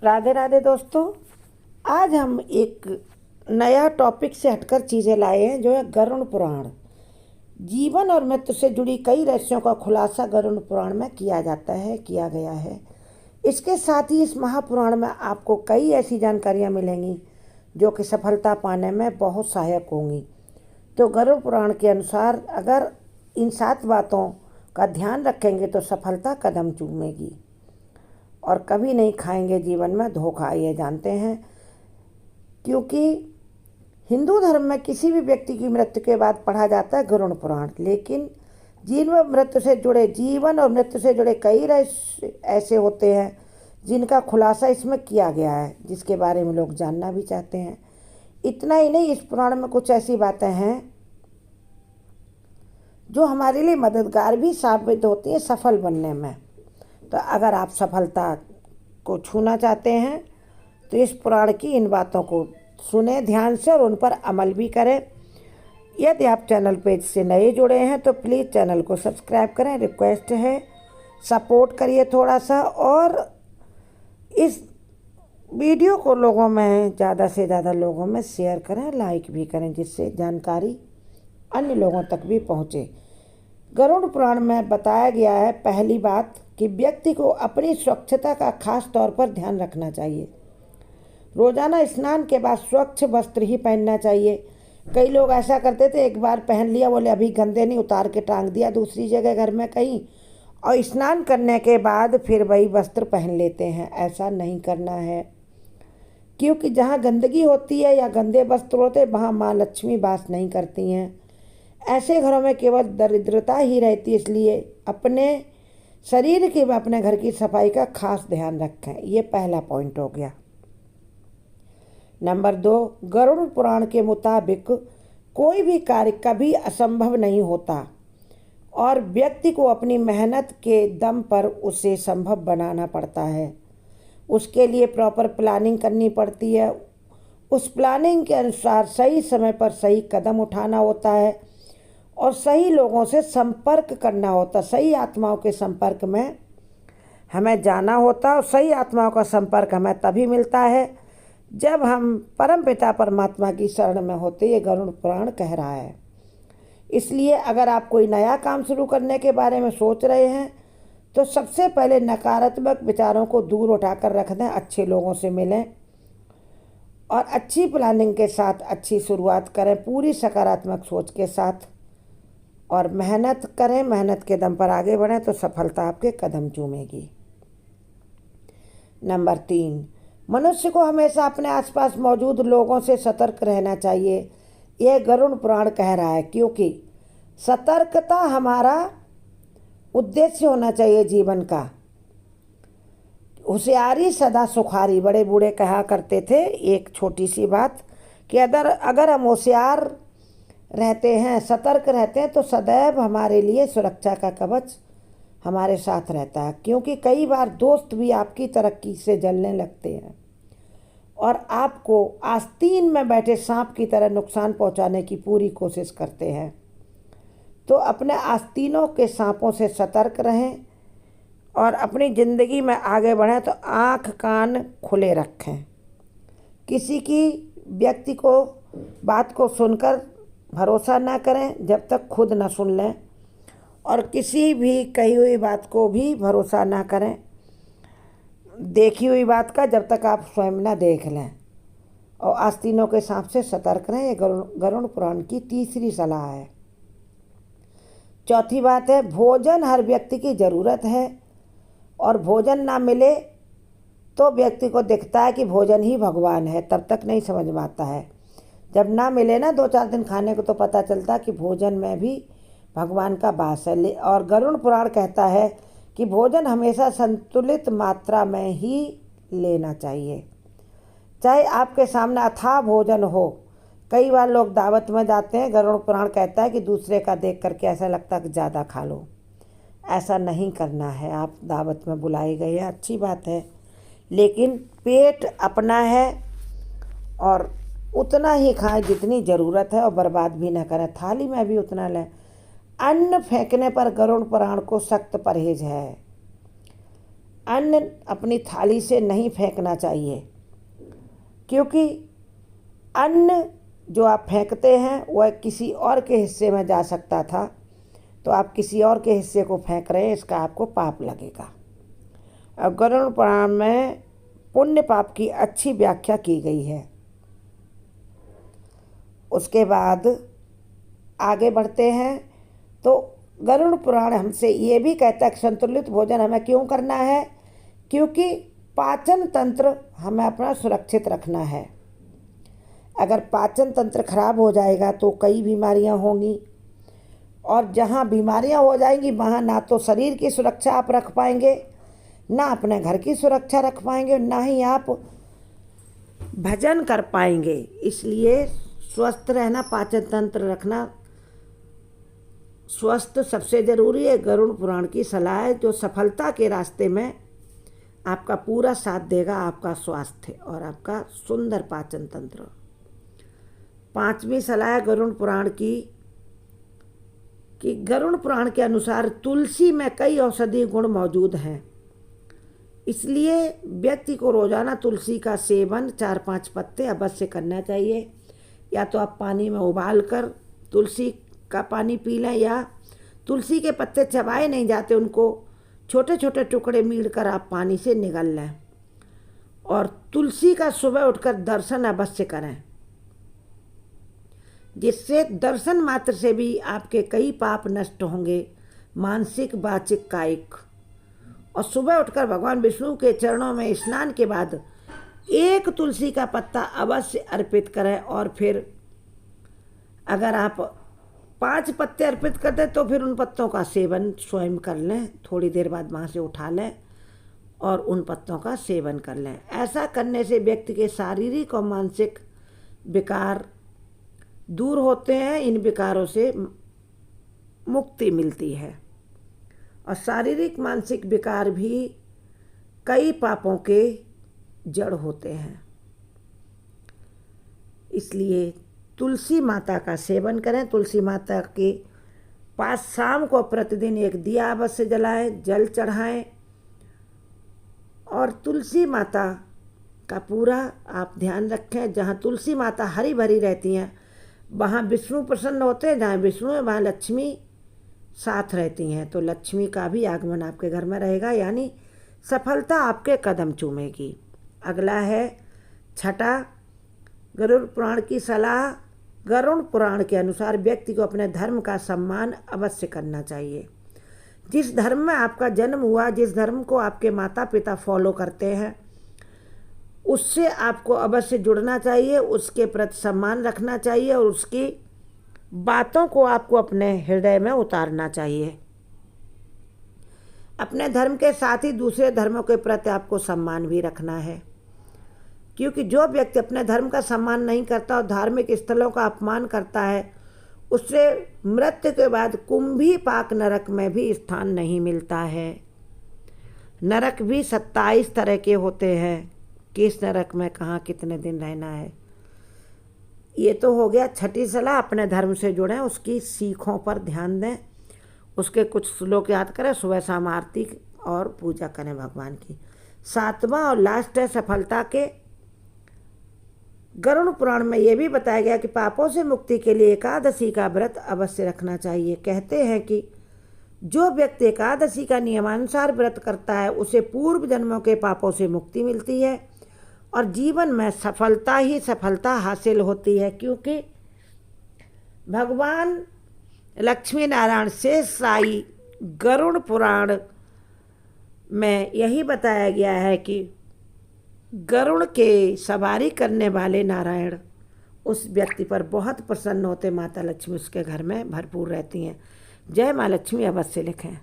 राधे राधे दोस्तों। आज हम एक नया टॉपिक से हटकर चीज़ें लाए हैं जो है गरुड़ पुराण। जीवन और मृत्यु से जुड़ी कई रहस्यों का खुलासा गरुड़ पुराण में किया गया है। इसके साथ ही इस महापुराण में आपको कई ऐसी जानकारियाँ मिलेंगी जो कि सफलता पाने में बहुत सहायक होंगी। तो गरुड़ पुराण के अनुसार अगर इन 7 बातों का ध्यान रखेंगे तो सफलता कदम चूमेगी और कभी नहीं खाएंगे जीवन में धोखा, ये जानते हैं। क्योंकि हिंदू धर्म में किसी भी व्यक्ति की मृत्यु के बाद पढ़ा जाता है गरुड़ पुराण, लेकिन जीवन और मृत्यु से जुड़े कई रहस्य ऐसे होते हैं जिनका खुलासा इसमें किया गया है, जिसके बारे में लोग जानना भी चाहते हैं। इतना ही नहीं, इस पुराण में कुछ ऐसी बातें हैं जो हमारे लिए मददगार भी साबित होती हैं सफल बनने में। तो अगर आप सफलता को छूना चाहते हैं तो इस पुराण की इन बातों को सुने ध्यान से और उन पर अमल भी करें। यदि आप चैनल पेज से नए जुड़े हैं तो प्लीज़ चैनल को सब्सक्राइब करें, रिक्वेस्ट है, सपोर्ट करिए थोड़ा सा, और इस वीडियो को लोगों में ज़्यादा से ज़्यादा लोगों में शेयर करें, लाइक भी करें, जिससे जानकारी अन्य लोगों तक भी पहुँचे। गरुड़ पुराण में बताया गया है पहली बात कि व्यक्ति को अपनी स्वच्छता का खास तौर पर ध्यान रखना चाहिए। रोजाना स्नान के बाद स्वच्छ वस्त्र ही पहनना चाहिए। कई लोग ऐसा करते थे, एक बार पहन लिया, बोले अभी गंदे नहीं, उतार के टांग दिया दूसरी जगह घर में कहीं, और स्नान करने के बाद फिर वही वस्त्र पहन लेते हैं। ऐसा नहीं करना है, क्योंकि जहाँ गंदगी होती है या गंदे वस्त्र होते हैं वहाँ माँ लक्ष्मी वास नहीं करती हैं। ऐसे घरों में केवल दरिद्रता ही रहती है। इसलिए अपने शरीर की व अपने घर की सफाई का खास ध्यान रखें। ये पहला पॉइंट हो गया। नंबर 2, गरुड़ पुराण के मुताबिक कोई भी कार्य कभी असंभव नहीं होता और व्यक्ति को अपनी मेहनत के दम पर उसे संभव बनाना पड़ता है। उसके लिए प्रॉपर प्लानिंग करनी पड़ती है। उस प्लानिंग के अनुसार सही समय पर सही कदम उठाना होता है और सही लोगों से संपर्क करना होता। सही आत्माओं के संपर्क में हमें जाना होता, और सही आत्माओं का संपर्क हमें तभी मिलता है जब हम परमपिता परमात्मा की शरण में होते। ये गरुड़ पुराण कह रहा है। इसलिए अगर आप कोई नया काम शुरू करने के बारे में सोच रहे हैं तो सबसे पहले नकारात्मक विचारों को दूर उठाकर रख दें, अच्छे लोगों से मिलें और अच्छी प्लानिंग के साथ अच्छी शुरुआत करें, पूरी सकारात्मक सोच के साथ, और मेहनत करें। मेहनत के दम पर आगे बढ़ें तो सफलता आपके कदम चूमेगी। नंबर 3, मनुष्य को हमेशा अपने आसपास मौजूद लोगों से सतर्क रहना चाहिए। यह गरुड़ पुराण कह रहा है, क्योंकि सतर्कता हमारा उद्देश्य होना चाहिए जीवन का। होशियारी सदा सुखारी, बड़े बूढ़े कहा करते थे एक छोटी सी बात, कि अगर हम होशियार रहते हैं, सतर्क रहते हैं, तो सदैव हमारे लिए सुरक्षा का कवच हमारे साथ रहता है। क्योंकि कई बार दोस्त भी आपकी तरक्की से जलने लगते हैं और आपको आस्तीन में बैठे सांप की तरह नुकसान पहुंचाने की पूरी कोशिश करते हैं। तो अपने आस्तीनों के सांपों से सतर्क रहें और अपनी ज़िंदगी में आगे बढ़ें तो आँख कान खुले रखें। किसी की व्यक्ति को बात को सुनकर भरोसा ना करें जब तक खुद न सुन लें, और किसी भी कही हुई बात को भी भरोसा ना करें, देखी हुई बात का, जब तक आप स्वयं ना देख लें, और आस्तीनों के सांप से सतर्क रहें। ये गरुड़ पुराण की तीसरी सलाह है। चौथी बात है, भोजन हर व्यक्ति की ज़रूरत है, और भोजन ना मिले तो व्यक्ति को दिखता है कि भोजन ही भगवान है, तब तक नहीं समझ में आता है। जब ना मिले ना 2-4 दिन खाने को, तो पता चलता कि भोजन में भी भगवान का वास है। और गरुड़ पुराण कहता है कि भोजन हमेशा संतुलित मात्रा में ही लेना चाहिए, चाहे आपके सामने अथाह भोजन हो। कई बार लोग दावत में जाते हैं, गरुड़ पुराण कहता है कि दूसरे का देख करके ऐसा लगता है कि ज़्यादा खा लो। ऐसा नहीं करना है। आप दावत में बुलाए गए हैं, अच्छी बात है, लेकिन पेट अपना है और उतना ही खाएं जितनी ज़रूरत है, और बर्बाद भी ना करें। थाली में भी उतना लें। अन्न फेंकने पर गरुड़ पुराण को सख्त परहेज है। अन्न अपनी थाली से नहीं फेंकना चाहिए, क्योंकि अन्न जो आप फेंकते हैं वह किसी और के हिस्से में जा सकता था, तो आप किसी और के हिस्से को फेंक रहे हैं, इसका आपको पाप लगेगा। अब गरुड़ पुराण में पुण्य पाप की अच्छी व्याख्या की गई है। उसके बाद आगे बढ़ते हैं तो गरुड़ पुराण हमसे ये भी कहता है कि संतुलित भोजन हमें क्यों करना है, क्योंकि पाचन तंत्र हमें अपना सुरक्षित रखना है। अगर पाचन तंत्र खराब हो जाएगा तो कई बीमारियां होंगी, और जहां बीमारियां हो जाएंगी वहां ना तो शरीर की सुरक्षा आप रख पाएंगे, ना अपने घर की सुरक्षा रख पाएंगे, ना ही आप भजन कर पाएंगे। इसलिए स्वस्थ रहना, पाचन तंत्र रखना स्वस्थ सबसे ज़रूरी है। गरुड़ पुराण की सलाह है जो सफलता के रास्ते में आपका पूरा साथ देगा, आपका स्वास्थ्य और आपका सुंदर पाचन तंत्र। 5वीं सलाह है गरुड़ पुराण की कि गरुड़ पुराण के अनुसार तुलसी में कई औषधीय गुण मौजूद हैं, इसलिए व्यक्ति को रोजाना तुलसी का सेवन 4-5 पत्ते अवश्य करना चाहिए। या तो आप पानी में उबाल कर तुलसी का पानी पी लें, या तुलसी के पत्ते चबाए नहीं जाते, उनको छोटे छोटे टुकड़े मील कर आप पानी से निगल लें। और तुलसी का सुबह उठकर दर्शन अवश्य करें, जिससे दर्शन मात्र से भी आपके कई पाप नष्ट होंगे, मानसिक, वाचिक, कायिक। और सुबह उठकर भगवान विष्णु के चरणों में स्नान के बाद 1 तुलसी का पत्ता अवश्य अर्पित करें। और फिर अगर आप 5 पत्ते अर्पित कर दें तो फिर उन पत्तों का सेवन स्वयं कर लें, थोड़ी देर बाद वहाँ से उठा लें और उन पत्तों का सेवन कर लें। ऐसा करने से व्यक्ति के शारीरिक और मानसिक विकार दूर होते हैं, इन विकारों से मुक्ति मिलती है। और शारीरिक मानसिक विकार भी कई पापों के जड़ होते हैं। इसलिए तुलसी माता का सेवन करें। तुलसी माता के पास शाम को प्रतिदिन 1 दिया अवश्य जलाएं, जल चढ़ाएं, और तुलसी माता का पूरा आप ध्यान रखें। जहाँ तुलसी माता हरी भरी रहती हैं वहाँ विष्णु प्रसन्न होते हैं, जहाँ विष्णु है वहाँ लक्ष्मी साथ रहती हैं, तो लक्ष्मी का भी आगमन आपके घर में रहेगा, यानी सफलता आपके कदम चूमेगी। अगला है 6ठा गरुड़ पुराण की सलाह। गरुड़ पुराण के अनुसार व्यक्ति को अपने धर्म का सम्मान अवश्य करना चाहिए। जिस धर्म में आपका जन्म हुआ, जिस धर्म को आपके माता पिता फॉलो करते हैं, उससे आपको अवश्य जुड़ना चाहिए, उसके प्रति सम्मान रखना चाहिए और उसकी बातों को आपको अपने हृदय में उतारना चाहिए। अपने धर्म के साथ ही दूसरे धर्मों के प्रति आपको सम्मान भी रखना है, क्योंकि जो व्यक्ति अपने धर्म का सम्मान नहीं करता और धार्मिक स्थलों का अपमान करता है, उससे मृत्यु के बाद कुंभी पाक नरक में भी स्थान नहीं मिलता है। नरक भी 27 तरह के होते हैं, किस नरक में कहाँ कितने दिन रहना है। ये तो हो गया 6ठी सलाह, अपने धर्म से जुड़ें, उसकी सीखों पर ध्यान दें, उसके कुछ श्लोक याद करें, सुबह शाम आरती और पूजा करें भगवान की। 7वां और लास्ट है सफलता के। गरुड़ पुराण में ये भी बताया गया कि पापों से मुक्ति के लिए एकादशी का व्रत अवश्य रखना चाहिए। कहते हैं कि जो व्यक्ति एकादशी का नियमानुसार व्रत करता है उसे पूर्व जन्मों के पापों से मुक्ति मिलती है और जीवन में सफलता ही सफलता हासिल होती है, क्योंकि भगवान लक्ष्मी नारायण शेष साई गरुड़ पुराण में यही बताया गया है कि गरुड़ के सवारी करने वाले नारायण उस व्यक्ति पर बहुत प्रसन्न होते, माता लक्ष्मी उसके घर में भरपूर रहती हैं। जय माँ लक्ष्मी अवश्य लिखें।